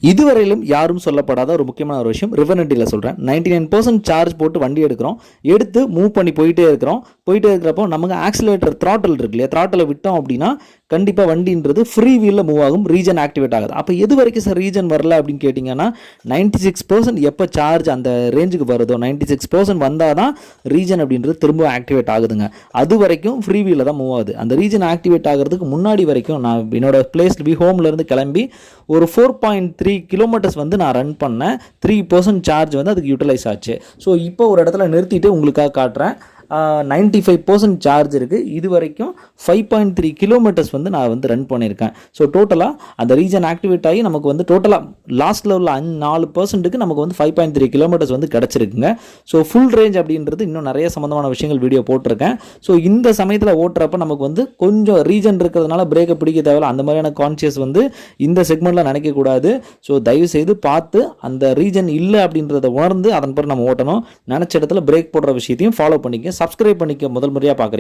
இதுவரையிலும் யாரும் சொல்லப்படாத ஒரு முக்கியமான ஒரு விஷயம் ரிவர்னட்டியில் சொல்கிறேன். 99% சார்ஜ் போட்டு வண்டி எடுக்கிறோம், எடுத்து மூவ் பண்ணி போயிட்டே இருக்கிறப்போ நமக்கு ஆக்சிலேட்டர் த்ராட்டில் இருக்கு இல்லையா, த்ராட்டில் விட்டோம் அப்படின்னா கண்டிப்பாக வண்டின்றது ஃப்ரீ வீலில் மூவ் ஆகும், ரீஜன் ஆக்டிவேட் ஆகுது. அப்போ எது வரைக்கும் சார் ரீஜன் வரல அப்படின்னு கேட்டிங்கன்னா 96% எப்போ சார்ஜ் அந்த ரேஞ்சுக்கு வருதோ 96% வந்தால் தான் ரீஜன் அப்படின்றது திரும்ப ஆக்டிவேட் ஆகுதுங்க. அது வரைக்கும் ஃப்ரீ வீலில் தான் மூவ் ஆகுது. அந்த ரீஜன் ஆக்டிவேட் ஆகிறதுக்கு முன்னாடி வரைக்கும் நான் என்னோட பிளேஸ் ஹோம்லேருந்து கிளம்பி ஒரு 4.3 கிலோமீட்டர்ஸ் வந்து நான் ரன் பண்ணேன். 3% சார்ஜ் வந்து அதுக்கு யூட்டிலைஸ் ஆச்சு. ஸோ இப்போ ஒரு இடத்துல நிறுத்திட்டு உங்களுக்காக காட்டுறேன். 95% சார்ஜ் இருக்குது. இது வரைக்கும் 5.3 கிலோமீட்டர்ஸ் வந்து நான் வந்து ரன் பண்ணியிருக்கேன். ஸோ டோட்டலாக அந்த ரீஜன் ஆக்டிவேட் ஆகி நமக்கு வந்து டோட்டலாக லாஸ்ட் லெவலில் 4%க்கு நமக்கு வந்து 5.3 கிலோமீட்டர்ஸ் வந்து கிடச்சிருக்குங்க. ஸோ ஃபுல் ரேஞ்ச் அப்படின்றது இன்னும் நிறைய சம்மந்தமான விஷயங்கள் வீடியோ போட்டிருக்கேன். ஸோ இந்த சமயத்தில் ஓட்டுறப்ப நமக்கு வந்து கொஞ்சம் ரீஜன் இருக்கிறதுனால பிரேக்கை பிடிக்க தேவையில்ல, அந்த மாதிரியான கான்சியஸ் வந்து இந்த செக்மெண்ட்டில் நினைக்கக்கூடாது. ஸோ தயவுசெய்து பார்த்து அந்த ரீஜன் இல்லை அப்படின்றத உணர்ந்து அதன் பிறகு நம்ம ஓட்டணும். நினச்ச இடத்துல பிரேக் போடுற விஷயத்தையும் ஃபாலோ பண்ணிக்க. சப்ஸ்கிரைப் பண்ணிக்க முதல் முறையாக பார்க்குறீங்க